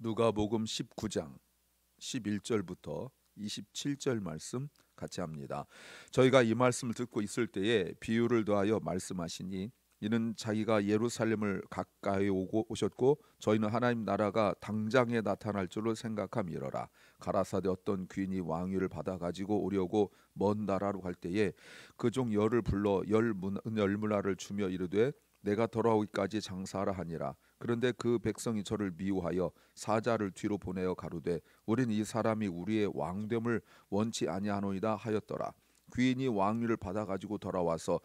누가복음 19장 11절부터 27절 말씀 같이 합니다. 저희가 이 말씀을 듣고 있을 때에 비유를 더하여 말씀하시니 이는 자기가 예루살렘을 가까이 오셨고 저희는 하나님 나라가 당장에 나타날 줄로 생각함이러라. 가라사대 어떤 귀인이 왕위를 받아 가지고 오려고 먼 나라로 갈 때에 그 중 열을 불러 열문화를 주며 이르되 내가 돌아오기까지 장사하라 하니라. 그런데 그 백성이 저를 미워하여 사자를 뒤로 보내어 가로되 우리는 이 사람이 우리의 왕됨을 원치 아니하노이다 하였더라. 귀인이 왕위를 받아 가지고 돌아와서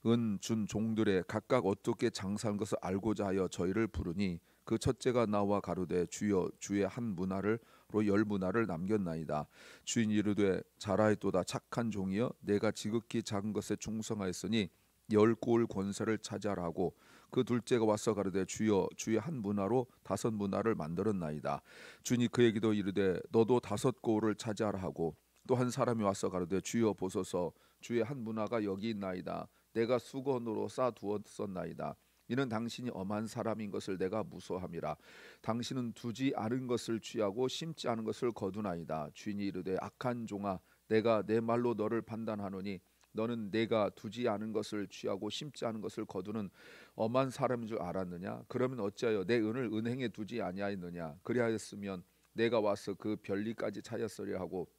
은 준 종들의 각각 어떻게 장사한 것을 알고자 하여 저희를 부르니 그 첫째가 나와 가로되 주여 주의 한 문화를 열 문화를 남겼나이다. 주인이 이르되 잘하였도다 착한 종이여 내가 지극히 작은 것에 충성하였으니 10고을 권세를 차지하라고. 그 둘째가 와서 가로되 주여 주의 한 문화로 5문화를 만들었나이다. 주인이 그에게도 이르되 너도 5고을을 차지하라 하고 또 한 사람이 와서 가로되 주여 보소서 주의 한 문화가 여기 있나이다. 내가 수건으로 싸두었었나이다. 이는 당신이 엄한 사람인 것을 내가 무서함이라. 당신은 두지 않은 것을 취하고 심지 않은 것을 거두나이다. 주인이 이르되 악한 종아 내가 내 말로 너를 판단하노니 너는 내가 두지 않은 것을 취하고 심지 않은 것을 거두는 엄한 사람인 줄 알았느냐? 그러면 어찌하여 내 은을 은행에 두지 아니하였느냐? 그리하였으면 내가 와서 그 별리까지 찾았으려 하고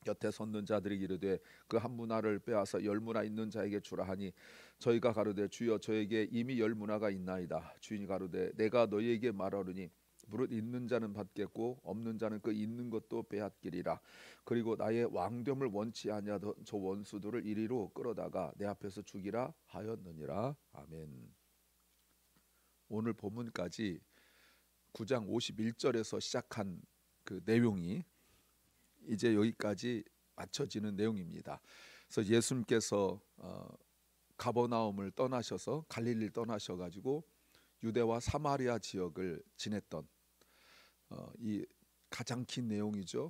곁에 섰는 자들이 이르되 그 한 문화를 빼앗아 10문화 있는 자에게 주라 하니 저희가 가로되 주여 저에게 이미 10문화가 있나이다. 주인이 가로되 내가 너희에게 말하노니 무릇 있는 자는 받겠고 없는 자는 그 있는 것도 빼앗기리라. 그리고 나의 왕됨을 원치 아니하던 저 원수들을 이리로 끌어다가 내 앞에서 죽이라 하였느니라. 아멘. 오늘 본문까지 9장 51절에서 시작한 그 내용이 이제 여기까지 맞춰지는 내용입니다. 그래서 예수님께서 가버나움을 떠나셔서 갈릴리를 떠나셔가지고 유대와 사마리아 지역을 지냈던 이 가장 긴 내용이죠.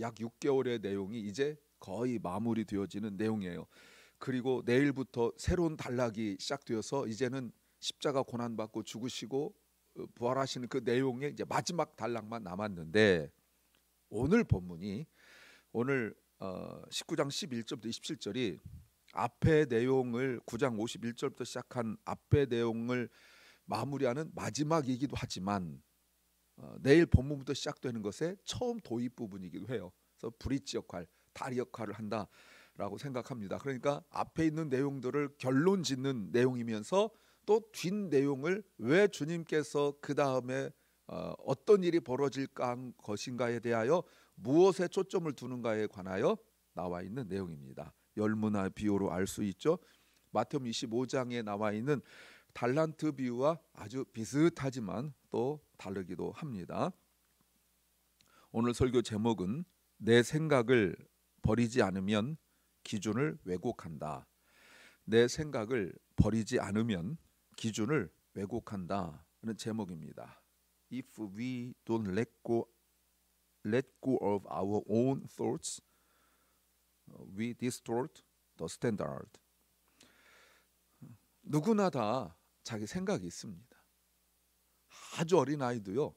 약 6개월의 내용이 이제 거의 마무리되어지는 내용이에요. 그리고 내일부터 새로운 단락이 시작되어서 이제는 십자가 고난받고 죽으시고 부활하시는 그 내용의 이제 마지막 단락만 남았는데 오늘 본문이 오늘 19장 11절부터 27절이 앞의 내용을 9장 51절부터 시작한 앞의 내용을 마무리하는 마지막이기도 하지만 내일 본문부터 시작되는 것의 처음 도입 부분이기도 해요. 그래서 브릿지 역할, 다리 역할을 한다라고 생각합니다. 그러니까 앞에 있는 내용들을 결론 짓는 내용이면서 또 뒷 내용을 왜 주님께서 그 다음에 어떤 일이 벌어질 것인가에 대하여 무엇에 초점을 두는가에 관하여 나와 있는 내용입니다. 열문화 비유로 알 수 있죠. 마태복음 25장에 나와 있는 달란트 비유와 아주 비슷하지만 또 다르기도 합니다. 오늘 설교 제목은 내 생각을 버리지 않으면 기준을 왜곡한다. 내 생각을 버리지 않으면 기준을 왜곡한다는 제목입니다. If we don't let go of our own thoughts, we distort the standard. 누구나 다 자기 생각이 있습니다. 아주 어린 아이도요,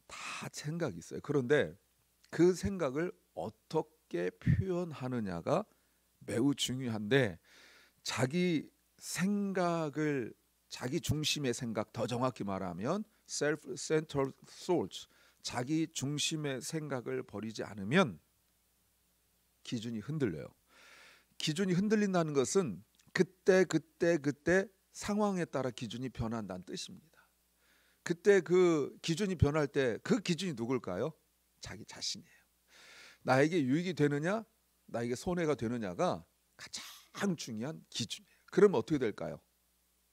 다 생각이 있어요. 그런데 그 생각을 어떻게 표현하느냐가 매우 중요한데 자기 생각을 자기 중심의 생각, 더 정확히 말하면 self-centered thoughts, 자기 중심의 생각을 버리지 않으면 기준이 흔들려요. 기준이 흔들린다는 것은 그때 상황에 따라 기준이 변한다는 뜻입니다. 그때 그 기준이 변할 때 그 기준이 누굴까요? 자기 자신이에요. 나에게 유익이 되느냐, 나에게 손해가 되느냐가 가장 중요한 기준이에요. 그럼 어떻게 될까요?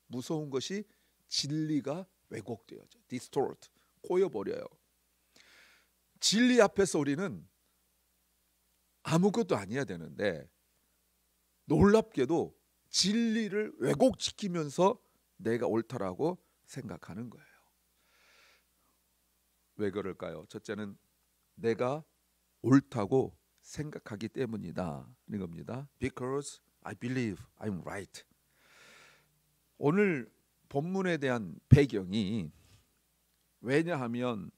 무서운 것이 진리가 왜곡되어져, distort, 꼬여버려요. 진리 앞에서 우리는 아무것도 아니어야 되는데 놀랍게도 진리를 왜곡시키면서 내가 옳다라고 생각하는 거예요. 왜 그럴까요? 첫째는 내가 옳다고 생각하기 때문이다 는 겁니다. Because I believe I'm right. 오늘 본문에 대한 배경이 왜냐하면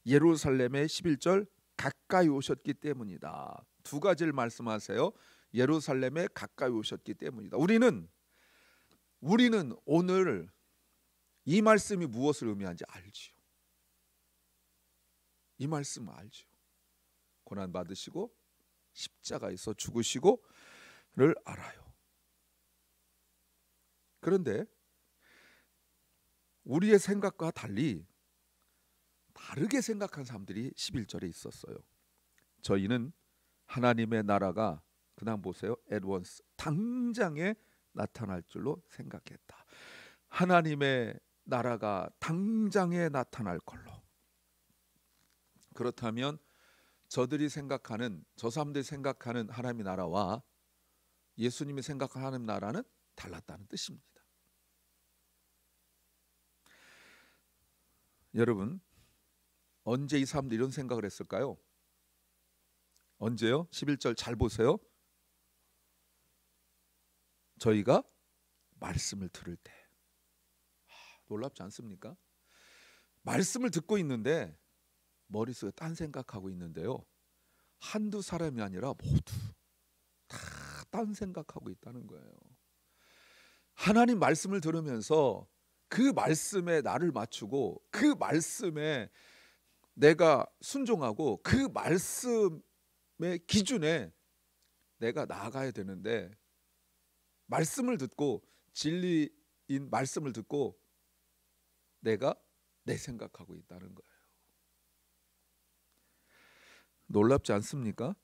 예루살렘의 11절 가까이 오셨기 때문이다. 두 가지를 말씀하세요. 예루살렘에 가까이 오셨기 때문이다. 우리는 오늘 이 말씀이 무엇을 의미하는지 알지요. 이 말씀을 알죠. 고난 받으시고 십자가에서 죽으시고를 알아요. 그런데 우리의 생각과 달리 다르게 생각한 사람들이 11절에 있었어요. 저희는 하나님의 나라가 그다음 보세요. at once 당장에 나타날 줄로 생각했다. 하나님의 나라가 당장에 나타날 걸로. 그렇다면 저 사람들이 생각하는 하나님의 나라와 예수님이 생각하는 하나님의 나라는 달랐다는 뜻입니다. 여러분, 언제 이 사람들이 이런 생각을 했을까요? 언제요? 11절 잘 보세요. 저희가 말씀을 들을 때. 놀랍지 않습니까? 말씀을 듣고 있는데 머릿속에 딴 생각하고 있는데요, 한두 사람이 아니라 모두 다 딴 생각하고 있다는 거예요. 하나님 말씀을 들으면서 그 말씀에 나를 맞추고 그 말씀에 내가 순종하고 그 말씀의 기준에 내가 나아가야 되는데, 말씀을 듣고 진리인 말씀을 듣고 내가 내 생각하고 있다는 거예요. 놀랍지 않습니까?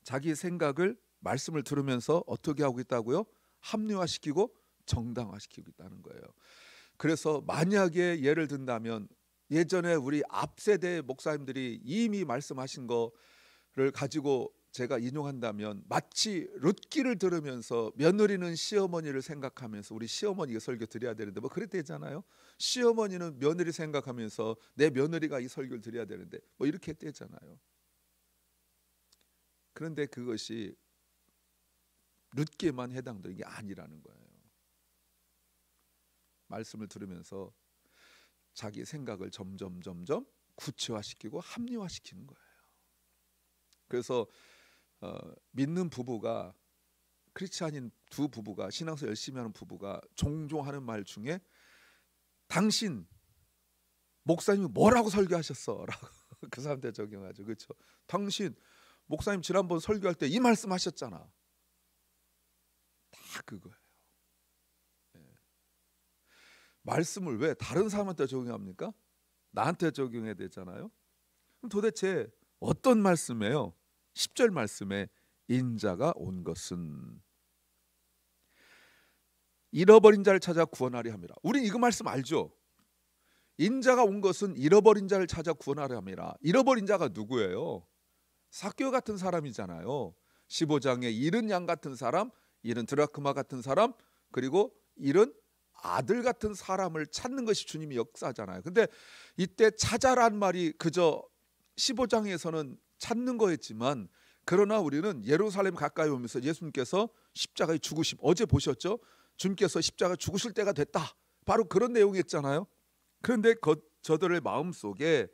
자기 생각을 말씀을 들으면서 어떻게 하고 있다고요? 합리화시키고 정당화시키고 있다는 거예요. 그래서 만약에 예를 든다면 예전에 우리 앞세대 목사님들이 이미 말씀하신 거를 가지고 제가 인용한다면, 마치 룻기를 들으면서 며느리는 시어머니를 생각하면서 우리 시어머니가 설교 드려야 되는데 뭐 그랬대잖아요. 시어머니는 며느리 생각하면서 내 며느리가 이 설교를 드려야 되는데 뭐 이렇게 했대잖아요. 그런데 그것이 룻기에만 해당되는 게 아니라는 거예요. 말씀을 들으면서 자기 생각을 점점 구체화시키고 합리화시키는 거예요. 그래서 믿는 부부가, 크리스찬인 두 부부가, 신앙생활 열심히 하는 부부가 종종 하는 말 중에 당신 목사님이 뭐라고 설교하셨어? 라고 그 사람한테 적용하죠. 그렇죠? 당신 목사님 지난번 설교할 때 이 말씀 하셨잖아. 다 그거예요. 말씀을 왜 다른 사람한테 적용합니까? 나한테 적용해야 되잖아요. 그럼 도대체 어떤 말씀이에요? 10절 말씀에 인자가 온 것은 잃어버린 자를 찾아 구원하려 함이라. 우린 이거 말씀 알죠? 인자가 온 것은 잃어버린 자를 찾아 구원하려 함이라. 잃어버린 자가 누구예요? 삭개오 같은 사람이잖아요. 15장에 잃은 양 같은 사람, 잃은 드라크마 같은 사람, 그리고 잃은 아들 같은 사람을 찾는 것이 주님의 역사잖아요. 근데 이때 찾아란 말이 그저 15장에서는 찾는 거였지만, 그러나 우리는 예루살렘 가까이 오면서 예수님께서 십자가에 죽으심, 어제 보셨죠? 주님께서 십자가 죽으실 때가 됐다, 바로 그런 내용이었잖아요. 그런데 저들의 마음속에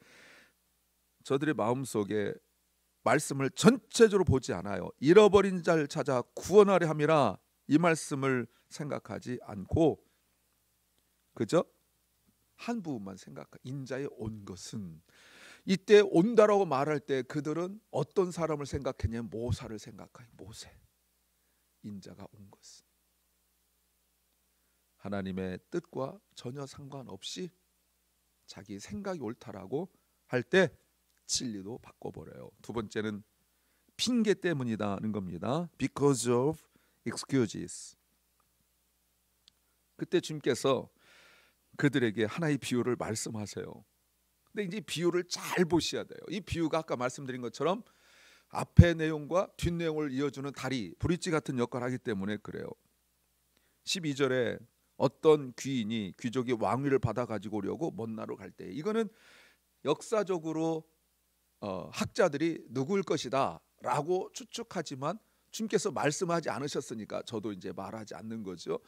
말씀을 전체적으로 보지 않아요. 잃어버린 자를 찾아 구원하려 함이라, 이 말씀을 생각하지 않고 그저 한 부분만 인자에 온 것은. 이때 온다라고 말할 때 그들은 어떤 사람을 생각했냐면 모사를 생각해요. 모세. 인자가 온 것은 하나님의 뜻과 전혀 상관없이 자기 생각이 옳다라고 할 때 진리도 바꿔버려요. 두 번째는 핑계 때문이다는 겁니다. Because of excuses. 그때 주님께서 그들에게 하나의 비유를 말씀하세요. 근데 이제 비유를 잘 보셔야 돼요. 이 비유가 아까 말씀드린 것처럼 앞의 내용과 뒷 내용을 이어주는 다리, 브릿지 같은 역할을 하기 때문에 그래요. 12절에 어떤 귀족이 왕위를 받아 가지고 오려고 먼 나라로 갈 때, 이거는 역사적으로 학자들이 누구일 것이다 라고 추측하지만 주님께서 말씀하지 않으셨으니까 저도 이제 말하지 않는 거죠.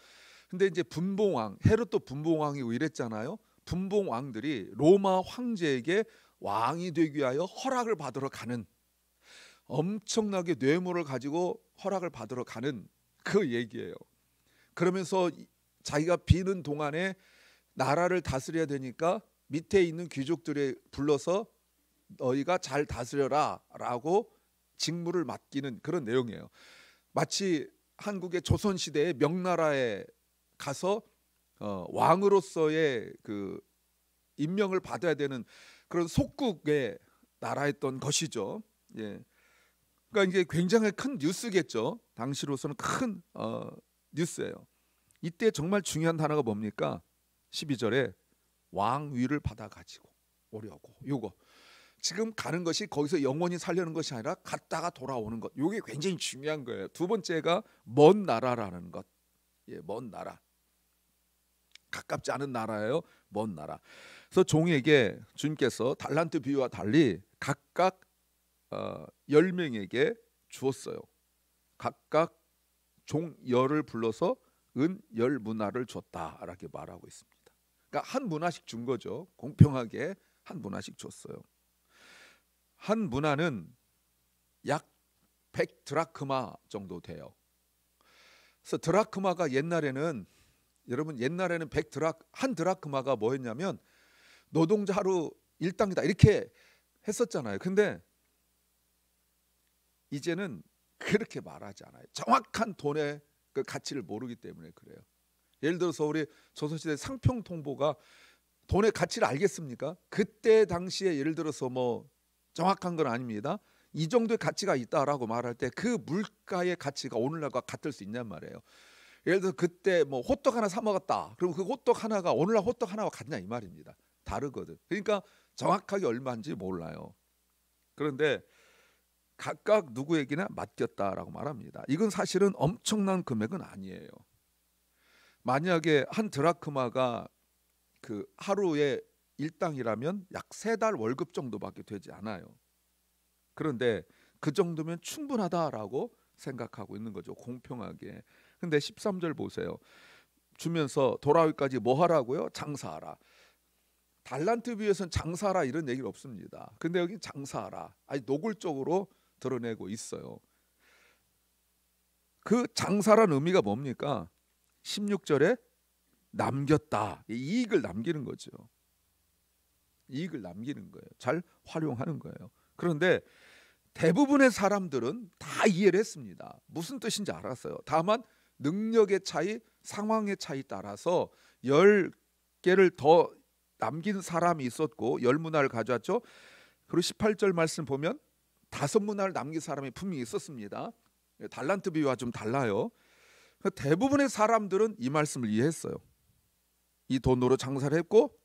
근데 이제 분봉왕, 헤롯도 분봉왕이고 이랬잖아요. 분봉왕들이 로마 황제에게 왕이 되기 위하여 허락을 받으러 가는, 엄청나게 뇌물을 가지고 허락을 받으러 가는 그 얘기예요. 그러면서 자기가 비는 동안에 나라를 다스려야 되니까 밑에 있는 귀족들에 불러서 너희가 잘 다스려라 라고 직무를 맡기는 그런 내용이에요. 마치 한국의 조선시대의 명나라에 가서 왕으로서의 그 임명을 받아야 되는 그런 속국의 나라였던 것이죠. 예. 그러니까 이게 굉장히 큰 뉴스겠죠. 당시로서는 큰 뉴스예요. 이때 정말 중요한 단어가 뭡니까? 12절에 왕위를 받아가지고 오려고. 요거 지금 가는 것이 거기서 영원히 살려는 것이 아니라 갔다가 돌아오는 것. 요게 굉장히 중요한 거예요. 두 번째가 먼 나라라는 것. 예, 먼 나라. 가깝지 않은 나라예요. 먼 나라. 그래서 종에게 주님께서 달란트 비유와 달리 각각 10명에게 주었어요. 각각 종 10을 불러서 은 10문화를 줬다라고 말하고 있습니다. 그러니까 한 문화씩 준 거죠. 공평하게 한 문화씩 줬어요. 한 문화는 약 100드라크마 정도 돼요. 그래서 드라크마가 옛날에는, 여러분 옛날에는 한 드라크마가 뭐였냐면 노동자 하루 일당이다 이렇게 했었잖아요. 근데 이제는 그렇게 말하지 않아요. 정확한 돈의 그 가치를 모르기 때문에 그래요. 예를 들어서 우리 조선시대 상평통보가 돈의 가치를 알겠습니까? 그때 당시에 예를 들어서 뭐 정확한 건 아닙니다. 이 정도의 가치가 있다라고 말할 때 그 물가의 가치가 오늘날과 같을 수 있냔 말이에요. 예를 들어 그때 뭐 호떡 하나 사 먹었다. 그럼 그 호떡 하나가 오늘날 호떡 하나와 같냐 이 말입니다. 다르거든. 그러니까 정확하게 얼마인지 몰라요. 그런데 각각 누구에게나 맡겼다라고 말합니다. 이건 사실은 엄청난 금액은 아니에요. 만약에 한 드라크마가 그 하루에 일당이라면 약 3달 월급 정도밖에 되지 않아요. 그런데 그 정도면 충분하다라고 생각하고 있는 거죠. 공평하게. 근데 13절 보세요. 주면서 돌아오기까지 뭐 하라고요? 장사하라. 달란트 비유에서는 장사하라 이런 얘기는 없습니다. 근데 여기 장사하라. 아주 노골적으로 드러내고 있어요. 그 장사란 의미가 뭡니까? 16절에 남겼다. 이익을 남기는 거죠. 이익을 남기는 거예요. 잘 활용하는 거예요. 그런데 대부분의 사람들은 다 이해를 했습니다. 무슨 뜻인지 알았어요. 다만 능력의 차이, 상황의 차이 따라서 10개를 더 남긴 사람이 있었고 10문화를 가져왔죠. 그리고 18절 말씀 보면 5문화를 남긴 사람이 분명히 있었습니다. 달란트 비유와 좀 달라요. 대부분의 사람들은 이 말씀을 이해했어요. 이 돈으로 장사를 했고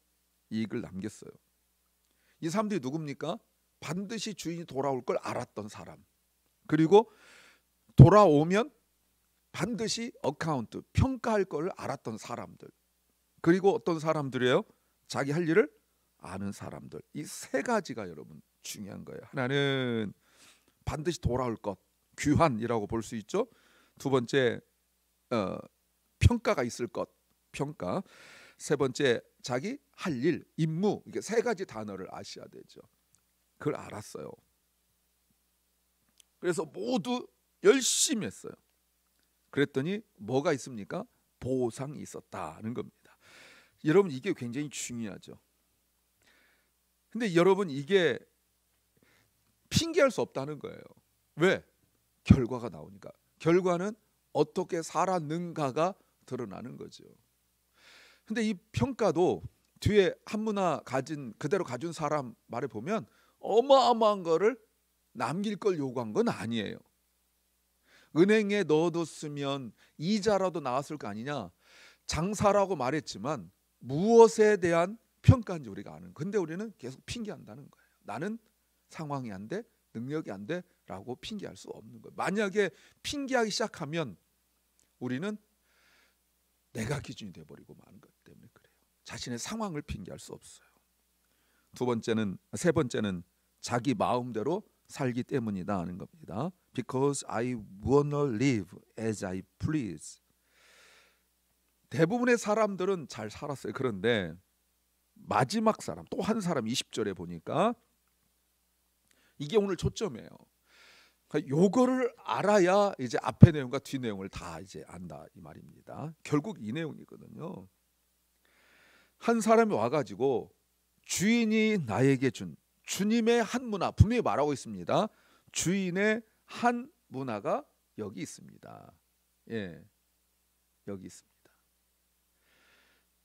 이익을 남겼어요. 이 사람들이 누굽니까? 반드시 주인이 돌아올 걸 알았던 사람, 그리고 돌아오면 반드시 어카운트, 평가할 걸 알았던 사람들, 그리고 어떤 사람들이에요? 자기 할 일을 아는 사람들. 이 세 가지가 여러분 중요한 거예요. 하나는 반드시 돌아올 것, 귀환이라고 볼 수 있죠. 두 번째 평가가 있을 것, 평가. 세 번째 자기 할 일, 임무. 이게 세 가지 단어를 아셔야 되죠. 그걸 알았어요. 그래서 모두 열심히 했어요. 그랬더니 뭐가 있습니까? 보상이 있었다는 겁니다. 여러분 이게 굉장히 중요하죠. 근데 여러분 이게 핑계할 수 없다는 거예요. 왜? 결과가 나오니까. 결과는 어떻게 살았는가가 드러나는 거죠. 근데 이 평가도 뒤에 한 문화 그대로 가진 사람 말에 보면 어마어마한 거를 남길 걸 요구한 건 아니에요. 은행에 넣어뒀으면 이자라도 나왔을 거 아니냐. 장사라고 말했지만 무엇에 대한 평가인지 우리가 아는. 근데 우리는 계속 핑계한다는 거예요. 나는 상황이 안 돼, 능력이 안 돼라고 핑계할 수 없는 거예요. 만약에 핑계하기 시작하면 우리는 내가 기준이 돼버리고 마는 것 때문에 그래요. 자신의 상황을 핑계할 수 없어요. 세 번째는 자기 마음대로 살기 때문이다 하는 겁니다. Because I wanna live as I please. 대부분의 사람들은 잘 살았어요. 그런데 마지막 사람, 또 한 사람 20절에 보니까 이게 오늘 초점이에요. 그러니까 요거를 알아야 이제 앞의 내용과 뒤 내용을 다 이제 안다 이 말입니다. 결국 이 내용이거든요. 한 사람이 와가지고 주인이 나에게 준 주님의 한 문화, 분명히 말하고 있습니다. 주인의 한 문화가 여기 있습니다. 예, 여기 있습니다.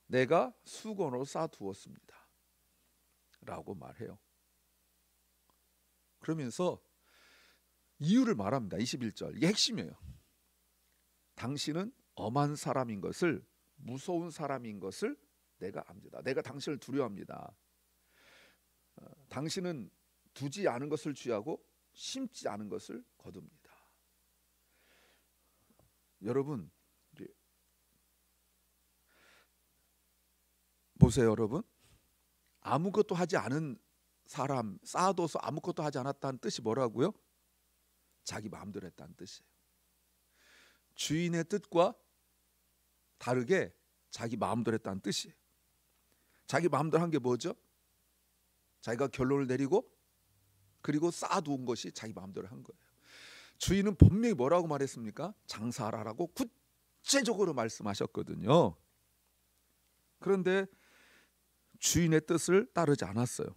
내가 수건으로 싸두었습니다 라고 말해요. 그러면서 이유를 말합니다. 21절, 이게 핵심이에요. 당신은 엄한 사람인 것을, 무서운 사람인 것을 내가 압니다. 내가 당신을 두려워합니다. 당신은 두지 않은 것을 취하고 심지 않은 것을 거둡니다. 여러분 보세요. 여러분, 아무것도 하지 않은 사람, 쌓아둬서 아무것도 하지 않았다는 뜻이 뭐라고요? 자기 마음대로 했다는 뜻이에요. 주인의 뜻과 다르게 자기 마음대로 했다는 뜻이에요. 자기 마음대로 한 게 뭐죠? 자기가 결론을 내리고 그리고 쌓아두은 것이 자기 마음대로 한 거예요. 주인은 분명히 뭐라고 말했습니까? 장사하라라고 구체적으로 말씀하셨거든요. 그런데 주인의 뜻을 따르지 않았어요.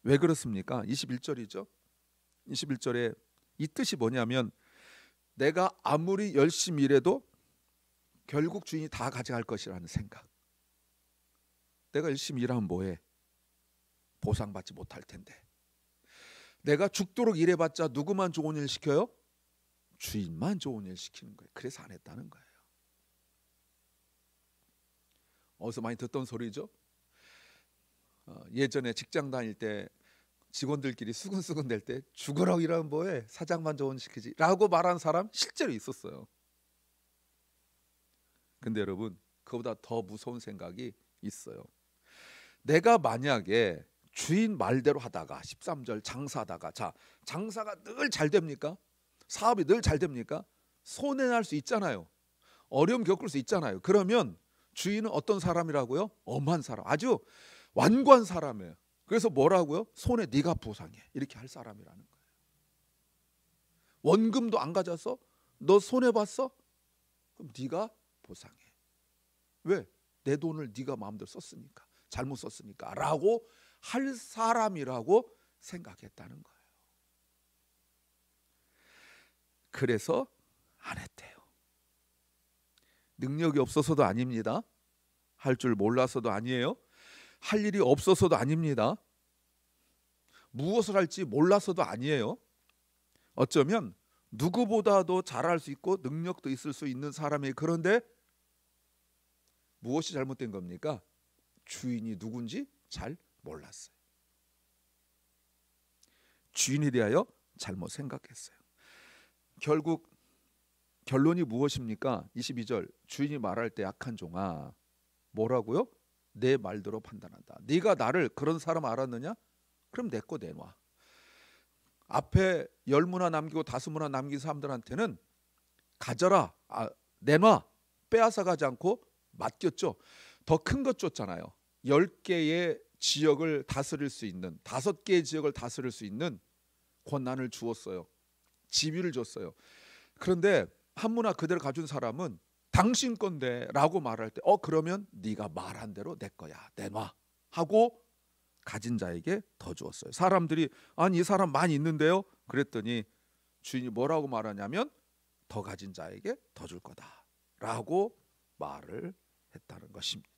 왜 그렇습니까? 21절이죠. 21절에 이 뜻이 뭐냐면, 내가 아무리 열심히 일해도 결국 주인이 다 가져갈 것이라는 생각. 내가 열심히 일하면 뭐해? 보상받지 못할 텐데. 내가 죽도록 일해봤자 누구만 좋은 일 시켜요? 주인만 좋은 일 시키는 거예요. 그래서 안 했다는 거예요. 어디서 많이 듣던 소리죠? 예전에 직장 다닐 때 직원들끼리 수근수근 될 때 죽으라고 일하면 뭐해? 사장만 좋은 일 시키지 라고 말한 사람 실제로 있었어요. 근데 여러분, 그보다 더 무서운 생각이 있어요. 내가 만약에 주인 말대로 하다가 13절 장사하다가, 자, 장사가 늘 잘 됩니까? 사업이 늘 잘 됩니까? 손해날 수 있잖아요. 어려움 겪을 수 있잖아요. 그러면 주인은 어떤 사람이라고요? 엄한 사람, 아주 완고한 사람이에요. 그래서 뭐라고요? 손해 네가 보상해, 이렇게 할 사람이라는 거예요. 원금도 안 가져서 너 손해봤어? 그럼 네가 보상해. 왜? 내 돈을 네가 마음대로 썼으니까, 잘못 썼으니까 라고 할 사람이라고 생각했다는 거예요. 그래서 안 했대요. 능력이 없어서도 아닙니다. 할 줄 몰라서도 아니에요. 할 일이 없어서도 아닙니다. 무엇을 할지 몰라서도 아니에요. 어쩌면 누구보다도 잘할 수 있고 능력도 있을 수 있는 사람이, 그런데 무엇이 잘못된 겁니까? 주인이 누군지 잘 몰랐어요. 주인에 대하여 잘못 생각했어요. 결국 결론이 무엇입니까? 22절, 주인이 말할 때 약한 종아, 뭐라고요? 내 말대로 판단한다. 네가 나를 그런 사람 알았느냐? 그럼 내 거 내놔. 앞에 10문화 남기고 5문화 남긴 사람들한테는 가져라, 내놔, 빼앗아 가지 않고 맡겼죠. 더 큰 것 줬잖아요. 10개의 지역을 다스릴 수 있는, 5개의 지역을 다스릴 수 있는 권한을 주었어요. 지위를 줬어요. 그런데 한 문화 그대로 가진 사람은 당신 건데 라고 말할 때, 그러면 네가 말한 대로 내 거야, 내놔 하고 가진 자에게 더 주었어요. 사람들이 아니 이 사람 많이 있는데요? 그랬더니 주인이 뭐라고 말하냐면 더 가진 자에게 더 줄 거다 라고 말을 했다는 것입니다.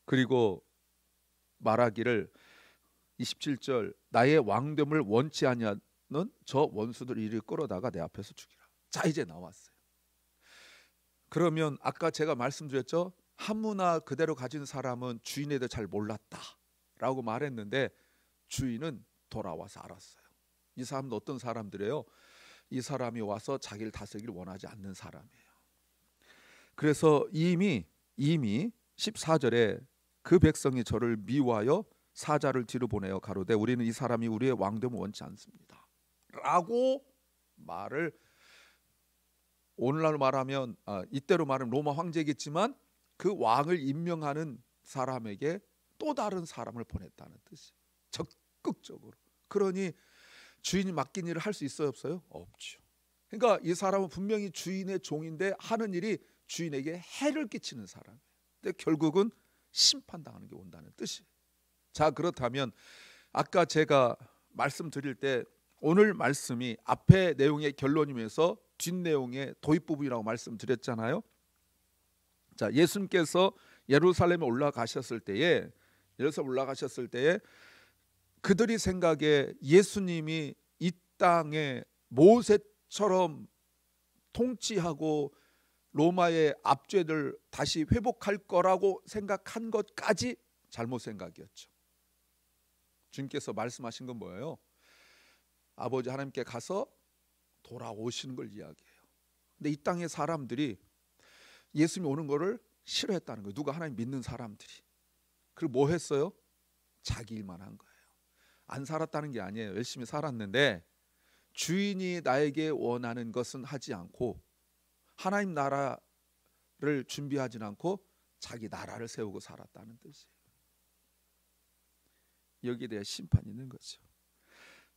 그리고 말하기를 27절, 나의 왕됨을 원치 아니하는 저 원수들 이를 끌어다가 내 앞에서 죽이라. 자, 이제 나왔어요. 그러면 아까 제가 말씀드렸죠. 한 문화 그대로 가진 사람은 주인에 대해 잘 몰랐다라고 말했는데, 주인은 돌아와서 알았어요. 이 사람은 어떤 사람들이에요? 이 사람이 와서 자기를 다스리기를 원하지 않는 사람이에요. 그래서 이미 14절에 그 백성이 저를 미워하여 사자를 뒤로 보내어 가로되 우리는 이 사람이 우리의 왕됨을 원치 않습니다 라고 말을 오늘날 말하면 이때로 말하면 로마 황제겠지만 그 왕을 임명하는 사람에게 또 다른 사람을 보냈다는 뜻이에요. 적극적으로. 그러니 주인이 맡긴 일을 할 수 있어요, 없어요? 없죠. 그러니까 이 사람은 분명히 주인의 종인데 하는 일이 주인에게 해를 끼치는 사람이에요. 근데 결국은 심판당하는 게 온다는 뜻이에요. 자, 그렇다면 아까 제가 말씀드릴 때 오늘 말씀이 앞에 내용의 결론이면서 뒷내용의 도입 부분이라고 말씀드렸잖아요. 자, 예수님께서 예루살렘에 올라가셨을 때에 그들이 생각에 예수님이 이 땅에 모세처럼 통치하고 로마의 압제를 다시 회복할 거라고 생각한 것까지 잘못 생각이었죠. 주님께서 말씀하신 건 뭐예요? 아버지 하나님께 가서 돌아오시는 걸 이야기해요. 근데 이 땅의 사람들이 예수님이 오는 거를 싫어했다는 거예요. 누가 하나님 믿는 사람들이. 그리고 뭐 했어요? 자기 일만 한 거예요. 안 살았다는 게 아니에요. 열심히 살았는데 주인이 나에게 원하는 것은 하지 않고 하나님 나라를 준비하지 않고 자기 나라를 세우고 살았다는 뜻이에요. 여기에 대한 심판이 있는 거죠.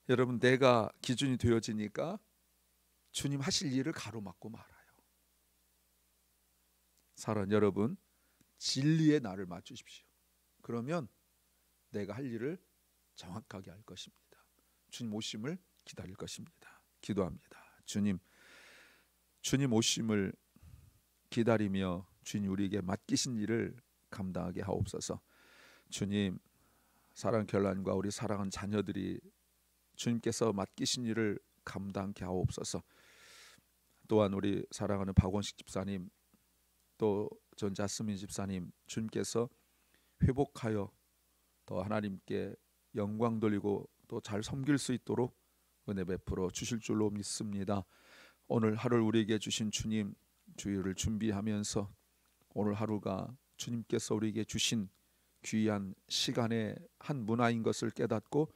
여러분, 내가 기준이 되어지니까 주님 하실 일을 가로막고 말아요. 사랑하는 여러분, 진리의 나를 맞추십시오. 그러면 내가 할 일을 정확하게 할 것입니다. 주님 오심을 기다릴 것입니다. 기도합니다. 주님 오심을 기다리며 주님 우리에게 맡기신 일을 감당하게 하옵소서. 주님, 사랑 결란과 우리 사랑하는 자녀들이 주님께서 맡기신 일을 감당케 하옵소서. 또한 우리 사랑하는 박원식 집사님, 또 전 자스민 집사님, 주님께서 회복하여 더 하나님께 영광 돌리고 또 잘 섬길 수 있도록 은혜 베풀어 주실 줄로 믿습니다. 오늘 하루를 우리에게 주신 주님, 주일을 준비하면서 오늘 하루가 주님께서 우리에게 주신 귀한 시간의 한 문화인 것을 깨닫고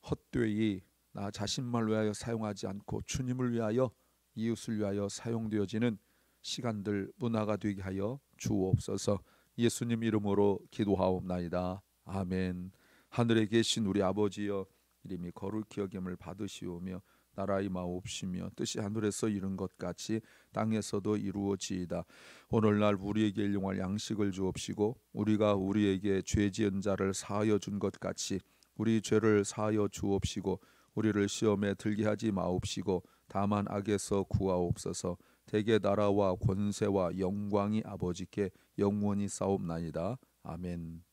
헛되이 나 자신만 위하여 사용하지 않고 주님을 위하여, 이웃을 위하여 사용되어지는 시간들 문화가 되게 하여 주옵소서. 예수님 이름으로 기도하옵나이다. 아멘. 하늘에 계신 우리 아버지여, 이름이 거룩히 여김을 받으시오며 나라 임하옵시며 뜻이 하늘에서 이룬 것 같이 땅에서도 이루어지이다. 오늘날 우리에게 일용할 양식을 주옵시고 우리가 우리에게 죄 지은 자를 사하여 준 것 같이 우리 죄를 사하여 주옵시고 우리를 시험에 들게 하지 마옵시고 다만 악에서 구하옵소서. 대개 나라와 권세와 영광이 아버지께 영원히 싸움나이다. 아멘.